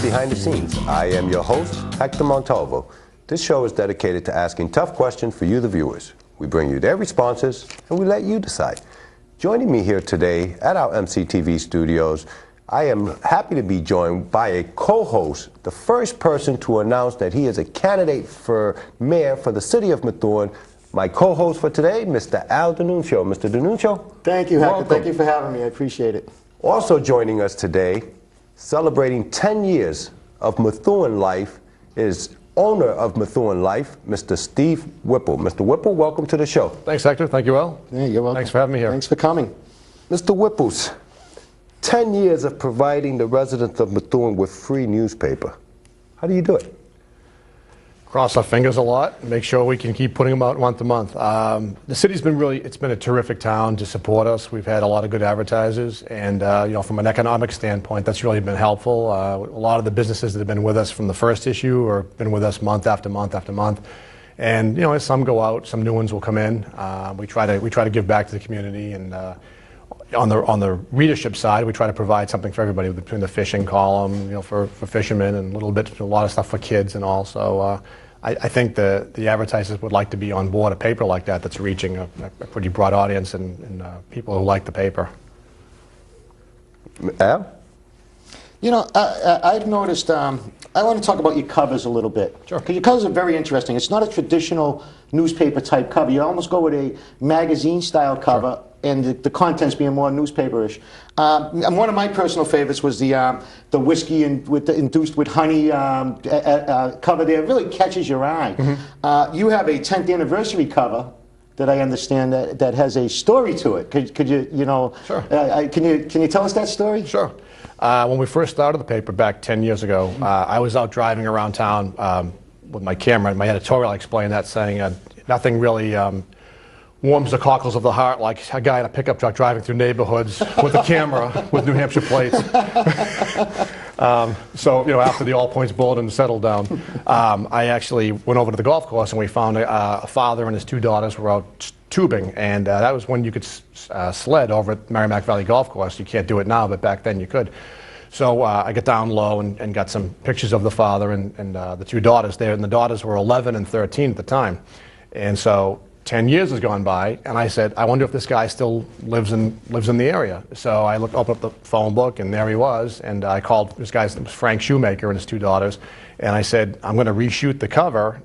Behind the Scenes. I am your host, Hector Montalvo. This show is dedicated to asking tough questions for you, the viewers. We bring you their responses, and we let you decide. Joining me here today at our MCTV studios, I am happy to be joined by a co-host, the first person to announce that he is a candidate for mayor for the city of Methuen. My co-host for today, Mr. Al D'Annunzio. Mr. D'Annunzio. Thank you, Hector. Welcome. Thank you for having me. I appreciate it. Also joining us today, celebrating 10 years of Methuen life, is owner of Methuen Life, Mr. Steve Whipple. Mr. Whipple, welcome to the show. Thanks, Hector. Thank you, Al. Yeah, you're welcome. Thanks for having me here. Thanks for coming. Mr. Whipples, 10 years of providing the residents of Methuen with free newspaper. How do you do it? Cross our fingers a lot, make sure we can keep putting them out month to month. The city's been it's been a terrific town to support us. We've had a lot of good advertisers, and from an economic standpoint, that's really been helpful. A lot of the businesses that have been with us from the first issue or been with us month after month after month. And as some go out, some new ones will come in. We try to give back to the community, and on the readership side, we try to provide something for everybody between the fishing column, for fishermen, and a lot of stuff for kids and all. So I think the advertisers would like to be on board a paper like that that's reaching a pretty broad audience and people who like the paper. Al? I've noticed, I want to talk about your covers a little bit. Sure. Because your covers are very interesting. It's not a traditional newspaper type cover. You almost go with a magazine style cover. Sure. And the contents being more newspaperish. And one of my personal favorites was the whiskey induced with honey cover there. It really catches your eye. Mm-hmm. You have a 10th anniversary cover that I understand that has a story to it. Could you, Sure. Can you tell us that story? Sure. When we first started the paper back 10 years ago, I was out driving around town with my camera. In my editorial, I explained that, saying nothing really warms the cockles of the heart like a guy in a pickup truck driving through neighborhoods with a camera with New Hampshire plates. So, after the All Points Bulletin settled down, I actually went over to the golf course and we found a father and his two daughters were out tubing, and that was when you could sled over at Merrimack Valley Golf Course. You can't do it now, but back then you could. So I got down low and got some pictures of the father and the two daughters there, and the daughters were 11 and 13 at the time. And so 10 years has gone by, and I said, I wonder if this guy still lives in the area. So I opened up the phone book, and there he was, and I called this guy's name was Frank Shoemaker and his two daughters, and I said, I'm going to reshoot the cover.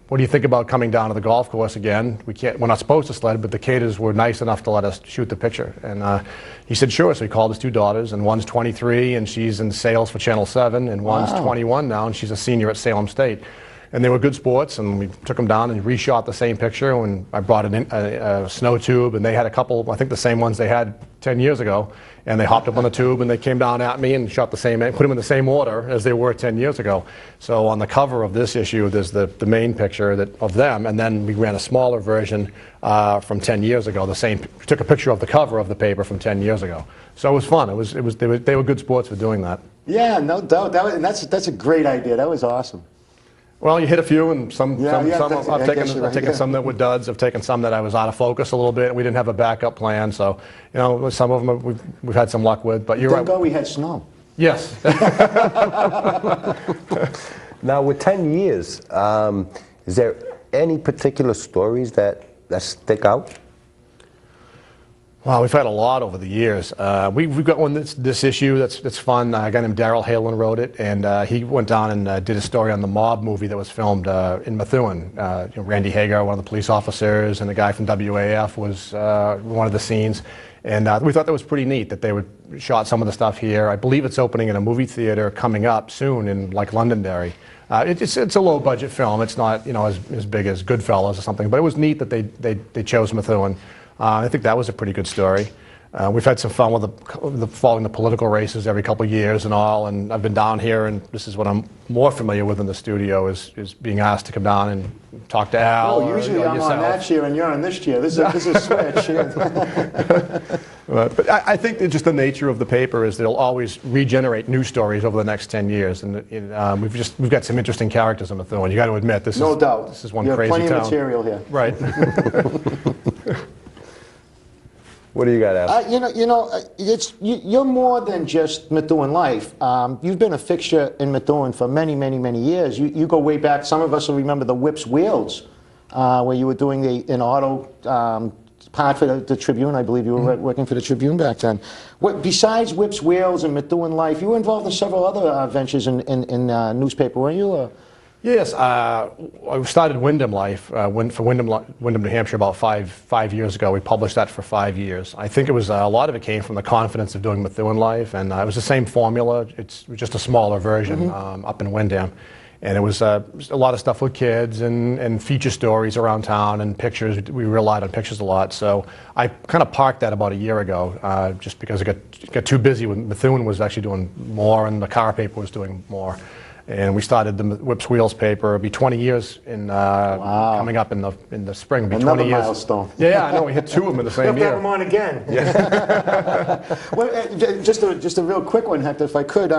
What do you think about coming down to the golf course again? We're not supposed to sled, but the cadets were nice enough to let us shoot the picture. And he said, sure. So he called his two daughters, and one's 23, and she's in sales for Channel 7, and one's 21 now, and she's a senior at Salem State. And they were good sports, and we took them down and reshot the same picture. When I brought a snow tube, and they had a couple, I think the same ones they had 10 years ago, and they hopped up on the tube and they came down at me and shot put them in the same order as they were 10 years ago. So on the cover of this issue, there's the main picture of them, and then we ran a smaller version from 10 years ago. We took a picture of the cover of the paper from 10 years ago. So it was fun. They were good sports for doing that. Yeah, no doubt. That's a great idea. That was awesome. Well, you hit a few, and some I've taken right. some that were duds. I've taken some that I was out of focus a little bit, and we didn't have a backup plan. So, some of them we've had some luck with. But you're right. Thank God we had snow. Yes. Now, with 10 years, is there any particular stories that stick out? Wow, we've had a lot over the years. We've got one this issue that's fun. A guy named Daryl Halen wrote it, and he went down and did a story on the mob movie that was filmed in Methuen. Randy Hagar, one of the police officers, and the guy from WAF was one of the scenes. And we thought that was pretty neat that they would shot some of the stuff here. I believe it's opening in a movie theater coming up soon in Londonderry. It's a low budget film. It's not as big as Goodfellas or something, but it was neat that they chose Methuen. I think that was a pretty good story. We've had some fun with following the political races every couple of years and all, and I've been down here, and this is what I'm more familiar with in the studio is being asked to come down and talk to Al. Oh, usually I'm on that chair and you're on this chair. This is a switch. But I think that just the nature of the paper is that it'll always regenerate new stories over the next 10 years, and we've got some interesting characters in Methuen. You got to admit, this is one crazy town. You have plenty of material here. Right. What do you got, Al? You're more than just Methuen Life. You've been a fixture in Methuen for many, many, many years. You go way back. Some of us will remember the Whips Wheels, where you were doing an auto part for the Tribune. I believe you were working for the Tribune back then. Besides Whips Wheels and Methuen Life, you were involved in several other ventures in newspaper, weren't you? Yes, I started Wyndham Life for Wyndham, New Hampshire about five years ago. We published that for 5 years. I think it was a lot of it came from the confidence of doing Methuen Life, and it was the same formula. It's just a smaller version up in Wyndham. And it was a lot of stuff with kids and feature stories around town and pictures. We relied on pictures a lot. So I kind of parked that about a year ago just because it got too busy. Methuen was actually doing more and the car paper was doing more. And we started the Whips Wheels paper. It'll be 20 years coming up in the spring. It'll be 20 years. Milestone. Yeah, I know. We hit 2 of them in the same year. Have them on again. Yeah. Well, just a real quick one, Hector, if I could.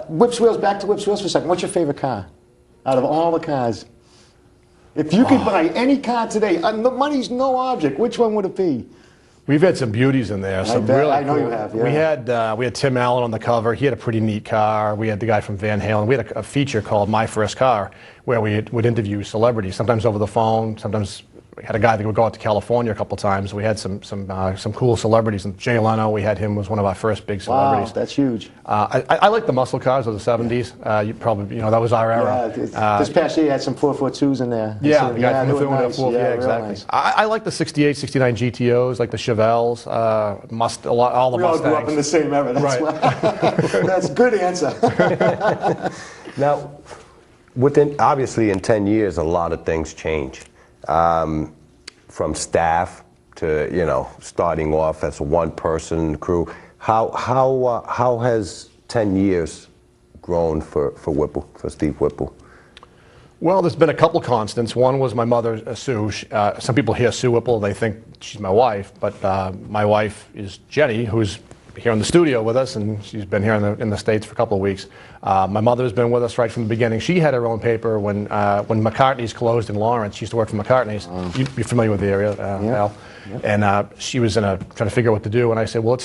Whips Wheels. Back to Whips Wheels for a second. What's your favorite car out of all the cars? If you could buy any car today, money's no object. Which one would it be? We've had some beauties in there. I know you have. Yeah. We had Tim Allen on the cover. He had a pretty neat car. We had the guy from Van Halen. We had a feature called My First Car, where we would interview celebrities, sometimes over the phone, sometimes. We had a guy that would go out to California a couple times. We had some cool celebrities. And Jay Leno, we had him was one of our first big celebrities. Wow, that's huge. I like the muscle cars of the 70s. You probably, that was our era. Yeah, this past year you had some 442s in there. Yeah, the guy from Methuen nice. Yeah, exactly. Nice. I like the 68, 69 GTOs, like the Chevelles, all the Mustangs. We all grew up in the same era. That's right. That's a good answer. Now, obviously in 10 years, a lot of things change. From staff to starting off as a one-person crew, how has 10 years grown for Whipple, for Steve Whipple? Well, there's been a couple constants. One was my mother, Sue. Some people hear Sue Whipple, they think she's my wife, but my wife is Jenny, who's here in the studio with us, and she's been here in the States for a couple of weeks. My mother's been with us right from the beginning. She had her own paper when McCartney's closed in Lawrence. She used to work for McCartney's. You're familiar with the area, Al? Yep. And she was trying to figure out what to do, and I said, well, let's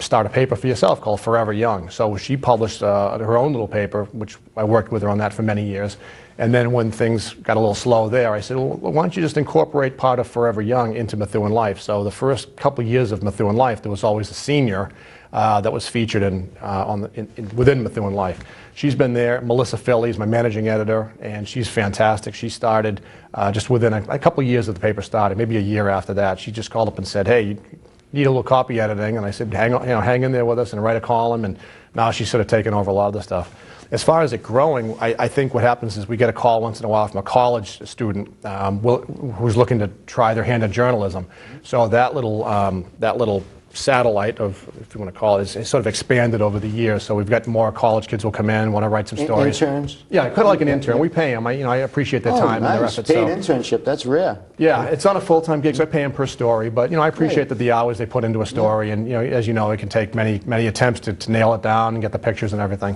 start a paper for yourself called Forever Young. So she published her own little paper, which I worked with her on that for many years. And then when things got a little slow there, I said, well, why don't you just incorporate part of Forever Young into Methuen Life? So the first couple of years of Methuen Life, there was always a senior that was featured within Methuen Life. She's been there. Melissa Philly is my managing editor, and she's fantastic. She started just within a couple of years of the paper started, maybe a year after that. She just called up and said, hey, you need a little copy editing, and I said, hang in there with us and write a column, and now she's sort of taken over a lot of the stuff. As far as it growing, I think what happens is we get a call once in a while from a college student who's looking to try their hand at journalism. So that little satellite of, if you want to call it, is sort of expanded over the years. So we've got more college kids will come in, want to write some stories. Interns? Yeah, kind of like an intern. We pay them. I appreciate their time and their effort. Paid internship, that's rare. Yeah, it's not a full-time gig, so I pay them per story. But I appreciate that the hours they put into a story, and as you know, it can take many attempts to nail it down and get the pictures and everything.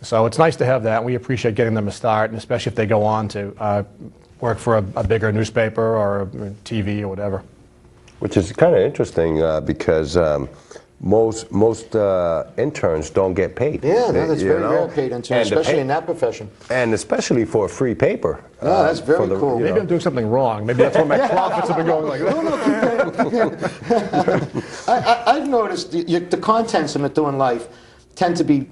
So it's nice to have that. We appreciate getting them a start, and especially if they go on to work for a bigger newspaper or TV or whatever. Which is kind of interesting because most interns don't get paid. Yeah, that's very rare paid interns, especially in that profession. And especially for a free paper. No, that's very cool. Maybe I'm doing something wrong. Maybe that's why my profits have been going like that. I've noticed the contents of Methuen Life tend to be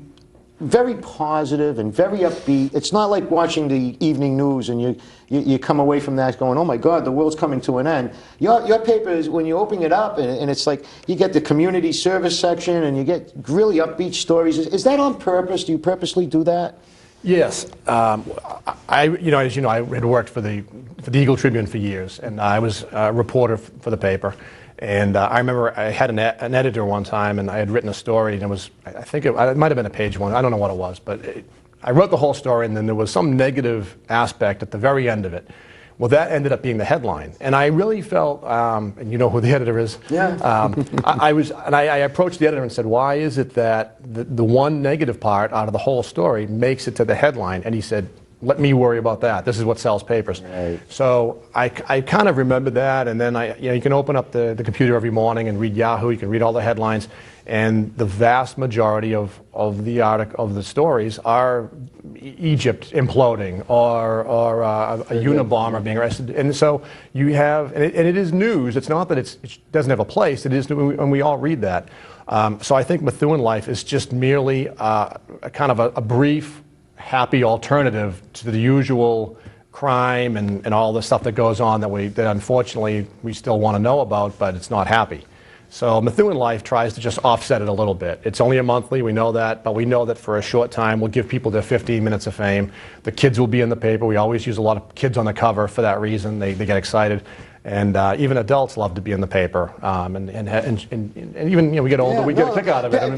very positive and very upbeat. It's not like watching the evening news and you come away from that going, oh my God, the world's coming to an end. Your paper is, when you open it up, and it's like you get the community service section and you get really upbeat stories. Is that on purpose? Do you purposely do that? Yes. As you know, I had worked for the Eagle Tribune for years, and I was a reporter for the paper. And I remember I had an editor one time, and I had written a story, and it was, I think it might have been a page one. I don't know what it was, but I wrote the whole story, and then there was some negative aspect at the very end of it. Well, that ended up being the headline, and I really felt, and you know who the editor is. Yeah. I approached the editor and said, "Why is it that the one negative part out of the whole story makes it to the headline?" And he said, let me worry about that. This is what sells papers. Right. So I kind of remembered that, and then you can open up the computer every morning and read Yahoo. You can read all the headlines, and the vast majority of the stories are Egypt imploding or a Unabomber being arrested. And so you have, and it is news. It's not that it doesn't have a place. It is, and we all read that. So I think Methuen Life is just merely a kind of a brief, happy alternative to the usual crime and all the stuff that goes on that unfortunately we still want to know about, but it's not happy. So Methuen Life tries to just offset it a little bit. It's only a monthly, we know that, but we know that for a short time we'll give people their 15 minutes of fame. The kids will be in the paper. We always use a lot of kids on the cover for that reason. They get excited. And even adults love to be in the paper, and even we get older, we get a kick out of it. I mean,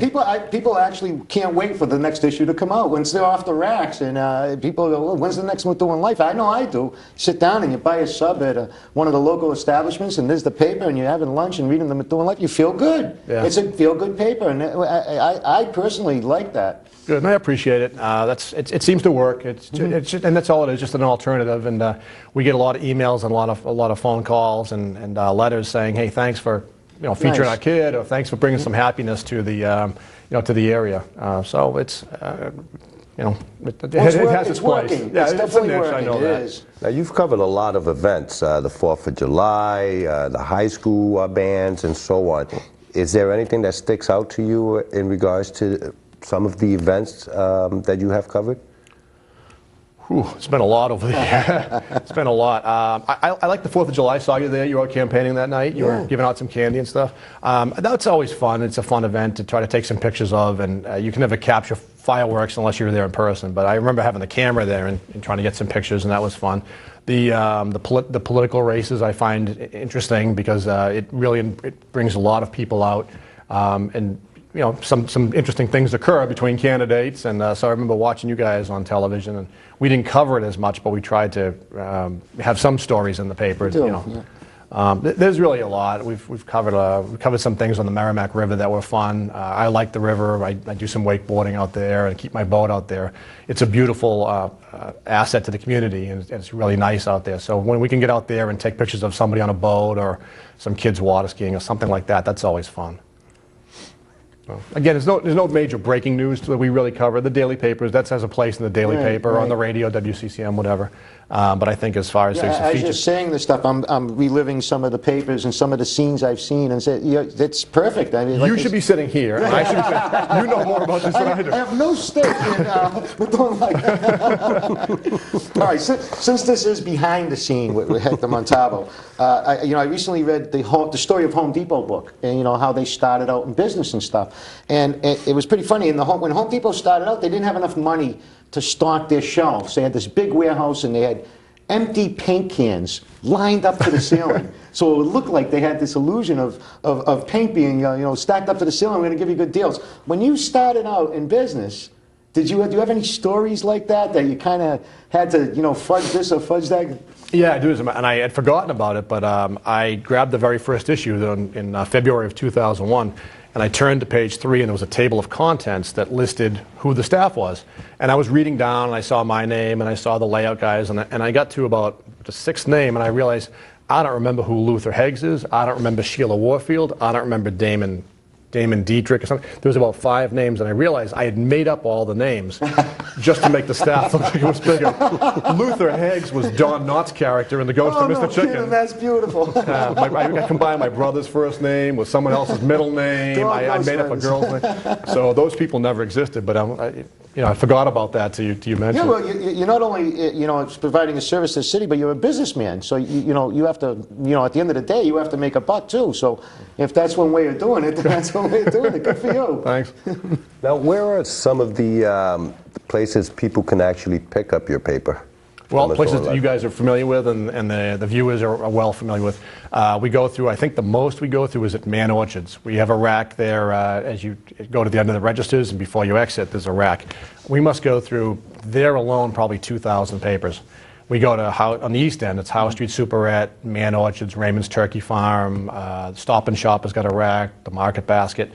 people actually can't wait for the next issue to come out once they're off the racks, and people go, well, "When's the next Methuen Life?" I know I do. Sit down and you buy a sub at one of the local establishments, and there's the paper, and you're having lunch and reading the Methuen Life. You feel good. Yeah. It's a feel-good paper, and I personally like that. Good, and I appreciate it. It seems to work. And that's all it is, just an alternative. And we get a lot of emails and a lot of phone calls and letters saying, "Hey, thanks for featuring our kid," or "Thanks for bringing some happiness to the to the area." So it's it has its place. Working. Yeah, it's definitely a niche, working. I know it that. is. Now, you've covered a lot of events, the 4th of July, the high school bands, and so on. Is there anything that sticks out to you in regards to some of the events that you have covered? It's been a lot over the year. It's been a lot. I like the 4th of July. Saw you there. You were out campaigning that night. You were giving out some candy and stuff. That's always fun. It's a fun event to try to take some pictures of, and you can never capture fireworks unless you're there in person. But I remember having the camera there and trying to get some pictures, and that was fun. The political races I find interesting because it brings a lot of people out, and some interesting things occur between candidates, and so I remember watching you guys on television, and we didn't cover it as much, but we tried to have some stories in the paper. There's really a lot. We've covered some things on the Merrimack River that were fun. I like the river. I do some wakeboarding out there and keep my boat out there. It's a beautiful asset to the community, and it's really nice out there. So when we can get out there and take pictures of somebody on a boat or some kids water skiing or something like that, that's always fun. Again, there's no major breaking news that we really cover. The daily papers, that has a place in the daily paper, on the radio, WCCM, whatever. But I think as far as as you're saying this stuff, I'm reliving some of the papers and some of the scenes I've seen, and say, it's perfect. I mean, you should be sitting here, and I should be sitting. You know more about this than I do. I have no stake in Methuen Life. All right, since this is behind the scene with Hector Montalvo, I recently read the story of Home Depot book, and how they started out in business and stuff. And it was pretty funny. When Home Depot started out, they didn't have enough money to stock their shelves. They had this big warehouse, and they had empty paint cans lined up to the ceiling. So it would look like they had this illusion of paint being stacked up to the ceiling. We're going to give you good deals. When you started out in business, do you have any stories like that you kind of had to fudge this or fudge that? Yeah, I do, and I had forgotten about it, but I grabbed the very first issue in February of 2001. And I turned to page 3, and there was a table of contents that listed who the staff was. And I was reading down, and I saw my name, and I saw the layout guys, and I got to about the 6th name, and I realized I don't remember who Luther Heggs is. I don't remember Sheila Warfield. I don't remember Damon Dietrich or something. There was about 5 names, and I realized I had made up all the names just to make the staff look like it was bigger. Luther Heggs was Don Knotts' character in The Ghost of Mr. Chicken. That's beautiful. I combined my brother's first name with someone else's middle name. I made up a girl's name. So those people never existed, but I forgot about that till you mentioned. Yeah, well, you're not only it's providing a service to the city, but you're a businessman. So you have to at the end of the day you have to make a buck too. So if that's one way of doing it, then that's one way of doing it. Good for you. Thanks. Now, where are some of the places people can actually pick up your paper? Well, places that you guys are familiar with and the viewers are well familiar with. We go through, I think the most we go through is at Man Orchards. We have a rack there as you go to the end of the registers, and before you exit, there's a rack. We must go through, there alone, probably 2,000 papers. We go to, on the east end, it's Howe Street Superette, Man Orchards, Raymond's Turkey Farm, Stop and Shop has got a rack, the Market Basket.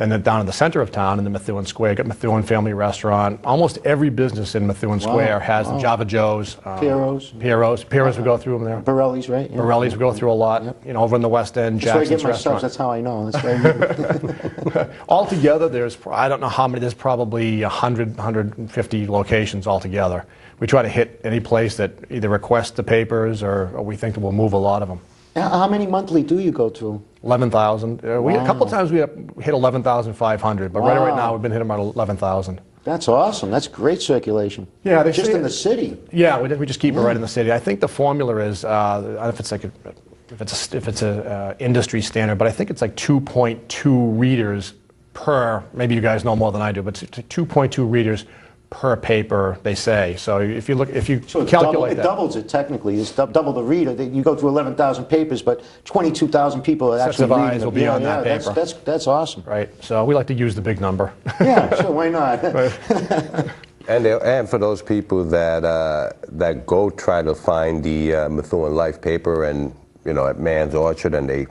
Then down in the center of town, in the Methuen Square, got Methuen Family Restaurant. Almost every business in Methuen Square has Java Joe's, Piero's we go through them there. Borelli's, right? Yeah. Borelli's we go through a lot. Yep. You know, over in the West End, That's where I Jackson's get my Restaurant. subs. That's how I know. That's right. Altogether, there's, I don't know how many, there's probably 100, 150 locations altogether. We try to hit any place that either requests the papers or we think that we'll move a lot of them. How many monthly do you go to? 11,000. A couple times we hit 11,500, but right now we've been hitting about 11,000. That's awesome. That's great circulation. Yeah, just in the city. Yeah, we just keep it right in the city. I think the formula is, I don't know if it's like if it's a industry standard, but I think it's like 2.2 readers per. Maybe you guys know more than I do, but it's 2.2 readers per paper, they say. So if you calculate that, it doubles it technically. It's double the reader. You go through 11,000 papers, but 22,000 people are actually reading eyes will be on that paper. That's awesome. Right. So we like to use the big number. Yeah, sure. Why not? And for those people that go try to find the Methuen Life paper and at Mann's Orchard and they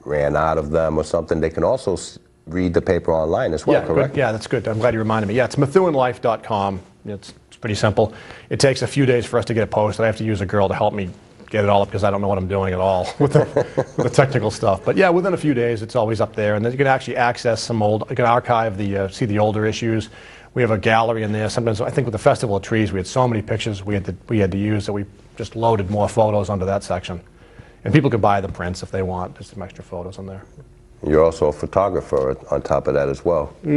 ran out of them or something, they can also read the paper online as well, correct? Good. Yeah, that's good. I'm glad you reminded me. Yeah, it's MEthuenLife.com. It's pretty simple. It takes a few days for us to get it posted. I have to use a girl to help me get it all up because I don't know what I'm doing at all with the technical stuff. But yeah, within a few days, it's always up there. And then you can actually access some you can archive see the older issues. We have a gallery in there. Sometimes, I think with the Festival of Trees, we had so many pictures we had to use that we just loaded more photos onto that section. And people can buy the prints if they want. There's some extra photos in there. You're also a photographer on top of that as well. I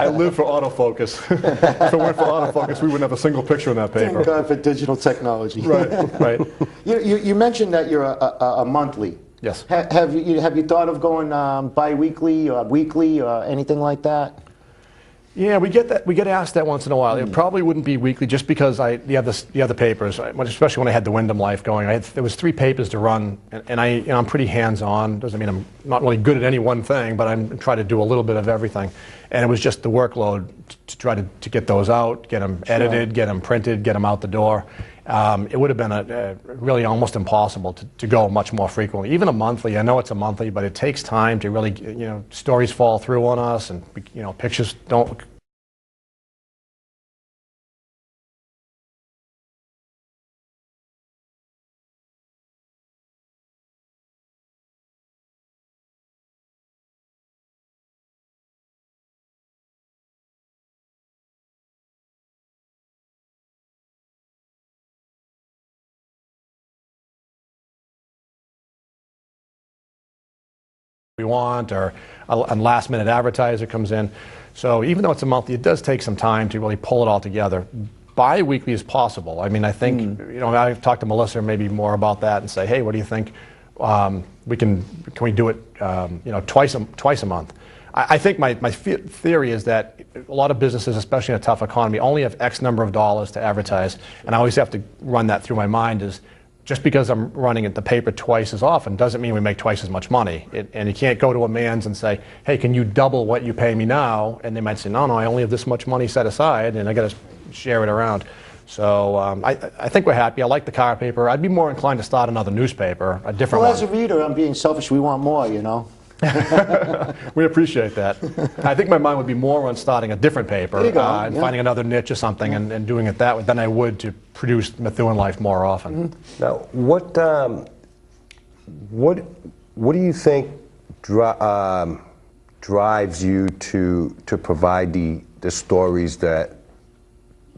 live for autofocus. If it weren't for autofocus, we wouldn't have a single picture in that paper. Thank God for digital technology. Right. You mentioned that you're a monthly. Yes. Have you thought of going bi-weekly or weekly or anything like that? Yeah, we get asked that once in a while. It probably wouldn't be weekly just because the other papers, especially when I had the Wyndham Life going. There was 3 papers to run, and I'm pretty hands-on. Doesn't mean I'm not really good at any one thing, but I'm trying to do a little bit of everything. And it was just the workload to try to get those out, get them edited, get them printed, get them out the door. It would have been really almost impossible to go much more frequently. Even a monthly, I know it's a monthly, but it takes time to really, stories fall through on us, and pictures don't. We want, or a last-minute advertiser comes in. So even though it's a monthly, it does take some time to really pull it all together. Bi-weekly is possible. I mean, I think I've talked to Melissa maybe more about that and say, hey, what do you think? Can we do it twice a month? I think my theory is that a lot of businesses, especially in a tough economy, only have X number of dollars to advertise, and I always have to run that through my mind is, just because I'm running the paper twice as often doesn't mean we make twice as much money. And you can't go to a Mann's and say, hey, can you double what you pay me now? And they might say, no, I only have this much money set aside, and I got to share it around. So I think we're happy. I like the car paper. I'd be more inclined to start another newspaper, a different one. Well, as a reader, I'm being selfish. We want more, We appreciate that. I think my mind would be more on starting a different paper and finding another niche or something and doing it that way than I would to produce Methuen Life more often. Mm-hmm. Now, what do you think drives you to provide the stories that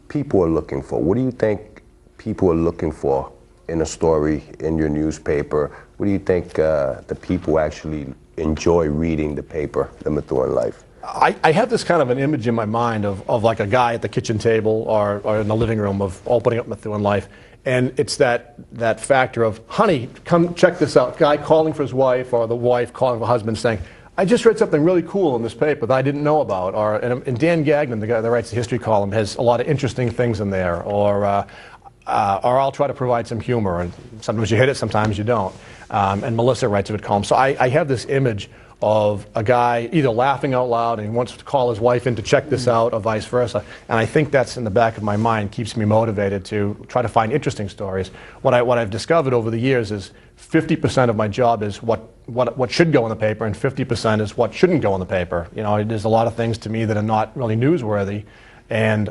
people are looking for? What do you think people are looking for in a story in your newspaper? What do you think the people actually enjoy reading the paper, the Methuen Life? I have this kind of an image in my mind of like a guy at the kitchen table or in the living room of opening up Methuen Life, and it's that factor of, honey, come check this out. Guy calling for his wife, or the wife calling for husband saying, I just read something really cool in this paper that I didn't know about. And Dan Gagnon, the guy that writes the history column, has a lot of interesting things in there. Or I'll try to provide some humor, and sometimes you hit it, sometimes you don't. And Melissa writes a good column. So I have this image of a guy either laughing out loud and he wants to call his wife in to check this out, or vice versa. And I think that's in the back of my mind, keeps me motivated to try to find interesting stories. What I've discovered over the years is 50% of my job is what should go in the paper, and 50% is what shouldn't go in the paper. You know, there's a lot of things to me that are not really newsworthy, and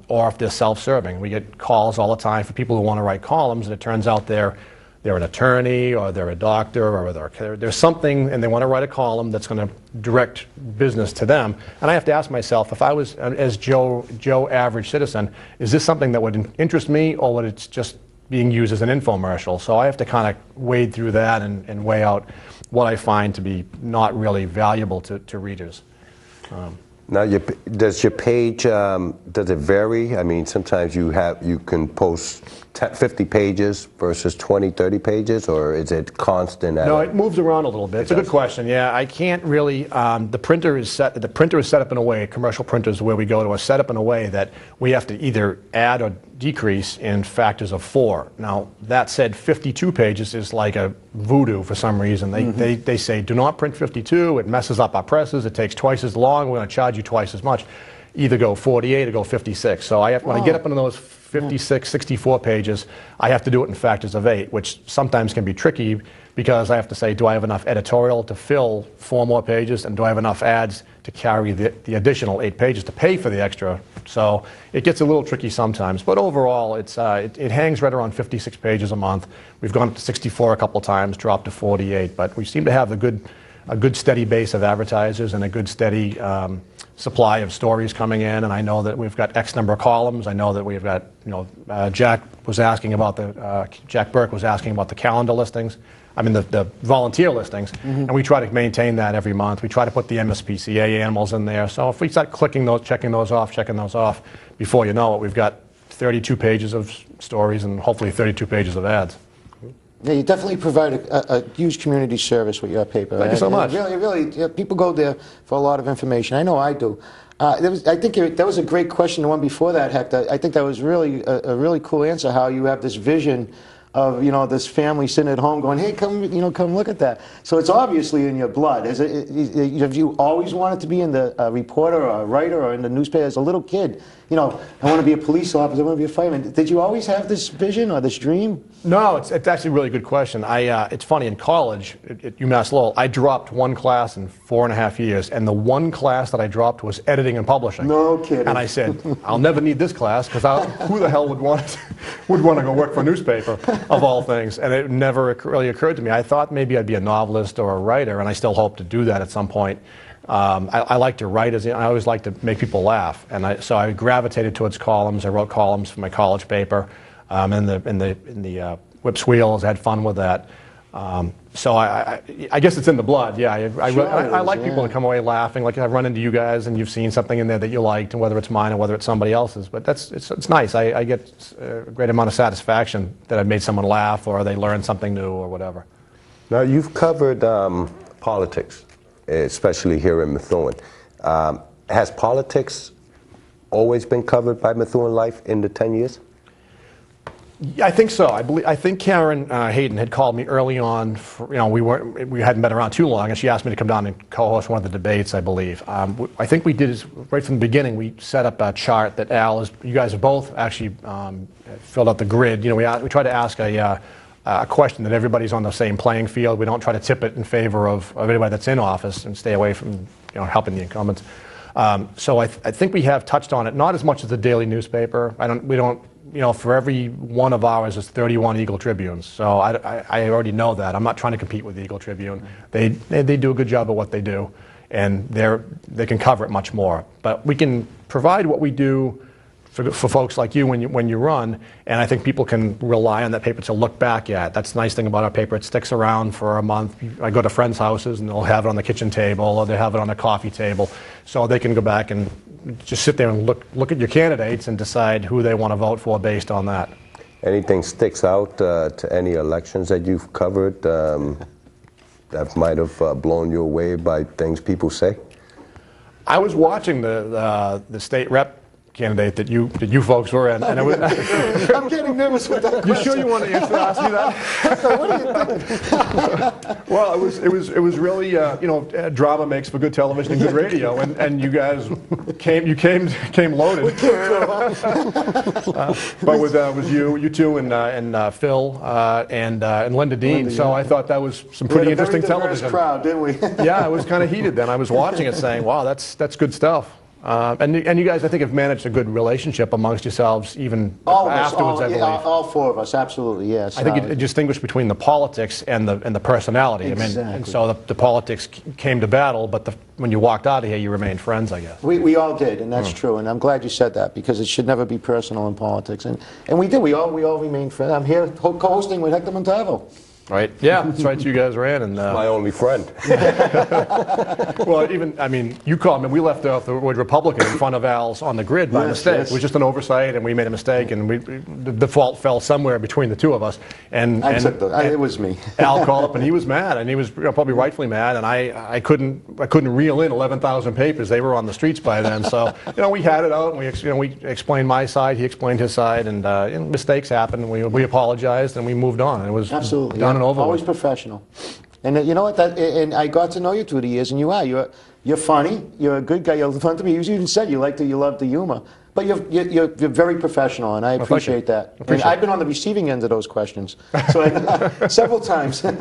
or if they're self-serving. We get calls all the time for people who want to write columns, and it turns out they're an attorney, or they're a doctor, or there's something, and they want to write a column that's going to direct business to them. And I have to ask myself, if I was, as Joe average citizen, is this something that would interest me, or would it just being used as an infomercial? So I have to kind of wade through that and weigh out what I find to be not really valuable to readers. Now, does your page, does it vary? I mean, sometimes you can post 50 pages versus 20, 30 pages, or is it constant? No, it moves around a little bit. It's a good question. Yeah, I can't really. The printer is set up in a way. Commercial printers, where we go to, are set up in a way that we have to either add or decrease in factors of 4. Now, that said, 52 pages is like a voodoo for some reason. They say, do not print 52. It messes up our presses. It takes twice as long. We're going to charge you twice as much. Either go 48 or go 56. So when I get up into those 56, 64 pages, I have to do it in factors of 8, which sometimes can be tricky because I have to say, do I have enough editorial to fill 4 more pages, and do I have enough ads to carry the additional 8 pages to pay for the extra? So it gets a little tricky sometimes, but overall it hangs right around 56 pages a month. We've gone up to 64 a couple times, dropped to 48, but we seem to have a good steady base of advertisers and a good steady supply of stories coming in, and I know that we've got X number of columns. I know that we've got, Jack Burke was asking about the calendar listings. I mean the volunteer listings, and we try to maintain that every month. We try to put the MSPCA animals in there. So if we start clicking those, checking those off, before you know it, we've got 32 pages of stories and hopefully 32 pages of ads. Yeah, you definitely provide a huge community service with your paper. Thank you so much. Really, people go there for a lot of information. I know I do. I think that was a great question, the one before that, Hector. I think that was really a really cool answer, how you have this vision of this family sitting at home going, hey, come look at that. So it's obviously in your blood. Have you always wanted to be in the reporter or a writer or in the newspaper as a little kid? I want to be a police officer, I want to be a fireman. Did you always have this vision or this dream? No, it's actually a really good question. It's funny, in college at UMass Lowell, I dropped one class in 4.5 years, and the one class that I dropped was editing and publishing. No kidding. And I said, I'll never need this class, because who the hell would want to go work for a newspaper, of all things? And it never really occurred to me. I thought maybe I'd be a novelist or a writer, and I still hope to do that at some point. I like to write, I always like to make people laugh, and so I gravitated towards columns. I wrote columns for my college paper, in the Whips Wheels. I had fun with that. So I guess it's in the blood. Yeah, I like people to come away laughing. Like I've run into you guys, and you've seen something in there that you liked, and whether it's mine or whether it's somebody else's. But it's nice. I get a great amount of satisfaction that I've made someone laugh, or they learned something new, or whatever. Now, you've covered politics, especially here in Methuen. Has politics always been covered by Methuen Life in the 10 years? I think so. I think Karen Hayden had called me early on. We hadn't been around too long, and she asked me to come down and co-host one of the debates, I believe. I think we did is right from the beginning. We set up a chart that you guys have both actually filled out the grid. We try to ask a question that everybody's on the same playing field. We don't try to tip it in favor of anybody that's in office and stay away from helping the incumbents. So I think we have touched on it, not as much as the daily newspaper. We don't. For every one of ours is 31 Eagle Tribunes. So I already know that. I'm not trying to compete with the Eagle Tribune. They do a good job of what they do, and they can cover it much more. But we can provide what we do for folks like you when you run, and I think people can rely on that paper to look back at. That's the nice thing about our paper. It sticks around for a month. I go to friends' houses, and they'll have it on the kitchen table, or they have it on a coffee table, so they can go back and just sit there and look at your candidates and decide who they want to vote for based on that. Anything sticks out to any elections that you've covered that might have blown you away by things people say? I was watching the state rep candidate that you folks were in. And it was, I'm getting nervous with that you question. sure you want to ask me that? What do you think? Well, it was really drama makes for good television and good radio, and you guys came loaded. But with you two and Phil and Linda Dean, so I thought that was some pretty interesting television. Crowd, didn't we? Yeah, it was kind of heated then. I was watching it, saying, "Wow, that's good stuff." And you guys, I think, have managed a good relationship amongst yourselves, even All of us, afterwards. I believe. all four of us, absolutely, yes. I think it distinguished between the politics and the personality. Exactly. I mean, and so the politics came to battle, but when you walked out of here, you remained friends, I guess. We all did, and that's true. And I'm glad you said that, because it should never be personal in politics. And we did. We all remained friends. I'm here co-hosting with Hector Montalvo. Right? Yeah, that's right. You guys ran, and My only friend. well, even you called me. We left off the word Republican in front of Al's on the grid by mistake. Yes. It was just an oversight, and we made a mistake, and the fault fell somewhere between the two of us. And it was me. Al called up, and he was mad, and he was probably rightfully mad. And I couldn't reel in 11,000 papers. They were on the streets by then. So we had it out, and we explained my side, he explained his side, and mistakes happened. And we apologized, and we moved on. And it was absolutely done and over. Always with. Professional. And you know what? And I got to know you through the years, and you're funny. You're a good guy. You're fun to me. You even said you love the humor. But you're very professional, and I appreciate that. And I've been on the receiving end of those questions, so several times. And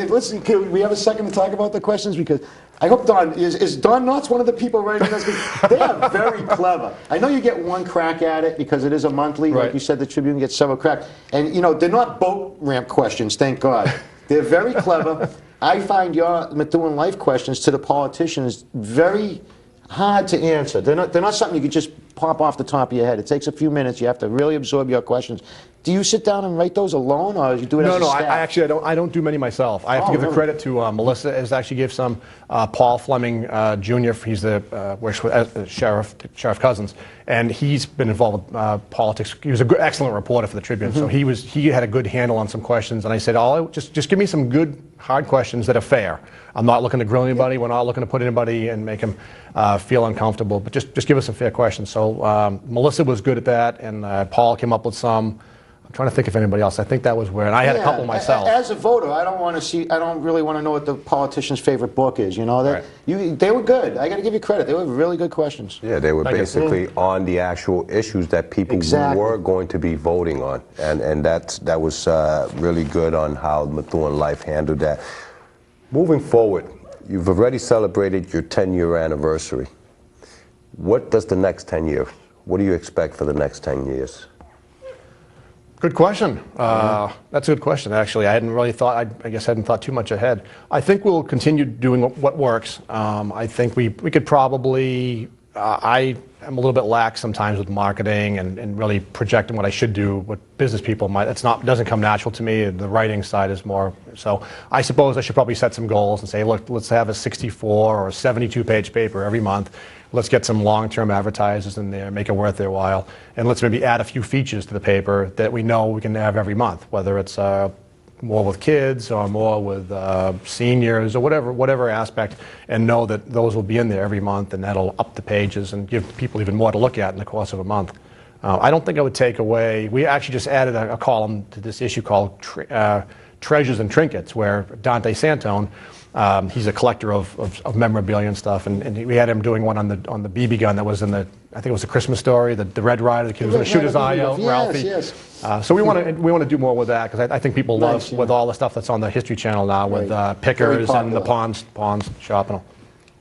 listen, can we have a second to talk about the questions? Because I hope Don is Don Knotts one of the people writing this. They are very clever. I know you get one crack at it because it is a monthly. Right. Like you said, the Tribune gets several cracks, and they're not boat ramp questions. Thank God. They're very clever. I find your Methuen life questions to the politicians very hard to answer. They're not something you could just pop off the top of your head. It takes a few minutes. You have to really absorb your questions. Do you sit down and write those alone, or do you do it as a staff? I don't do many myself. I have to give the credit to Melissa, as actually gave some. Paul Fleming Jr., he's the works with Sheriff Cousins, and he's been involved with politics. He was an excellent reporter for the Tribune, so he had a good handle on some questions. And I said, just give me some good, hard questions that are fair. I'm not looking to grill anybody. We're not looking to put anybody and make them feel uncomfortable. But just give us some fair questions. So Melissa was good at that, and Paul came up with some. I'm trying to think of anybody else. I think that was where, and I had a couple myself. As a voter, I don't really want to know what the politician's favorite book is. They were good. I got to give you credit. They were really good questions. Yeah, they were basically on the actual issues that people were going to be voting on, and that was really good on how Methuen Life handled that. Moving forward, you've already celebrated your 10-year anniversary. What does the next 10 years? What do you expect for the next 10 years? Good question. That's a good question, actually. I hadn't really thought, I guess I hadn't thought too much ahead. I think we'll continue doing what works. I think we could probably, I am a little bit lax sometimes with marketing and really projecting what I should do, what business people might, it doesn't come natural to me. The writing side is more, so I suppose I should probably set some goals and say, look, let's have a 64 or 72-page paper every month. Let's get some long-term advertisers in there, make it worth their while, and let's maybe add a few features to the paper that we know we can have every month, whether it's more with kids or more with seniors or whatever aspect, and know that those will be in there every month, and that'll up the pages and give people even more to look at in the course of a month. I don't think I would take away, we actually just added a column to this issue called Treasures and Trinkets, where Dante Santone, he's a collector of memorabilia and stuff, and we had him doing one on the BB gun that was in the, I think it was a Christmas Story, the Red Rider, the kid was going to shoot his eye out, Ralphie. Yes. So we want to do more with that, because I think people love with all the stuff that's on the History Channel now with pickers and the pawns shop and all.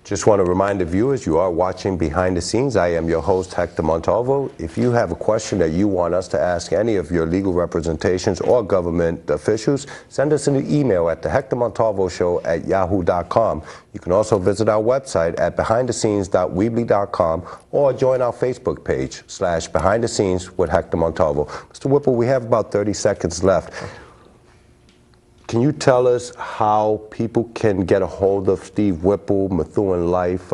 Just want to remind the viewers, you are watching Behind the Scenes. I am your host, Hector Montalvo. If you have a question that you want us to ask any of your legal representations or government officials, send us an email at thehectormontalvoshow@yahoo.com. You can also visit our website at behindthescenes.weebly.com or join our Facebook page /Behind the Scenes with Hector Montalvo. Mr. Whipple, we have about 30 seconds left. Can you tell us how people can get a hold of Steve Whipple, Methuen Life,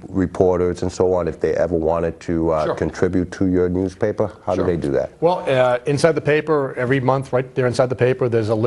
reporters, and so on, if they ever wanted to contribute to your newspaper? How do they do that? Well, inside the paper, every month, right there inside the paper, there's a list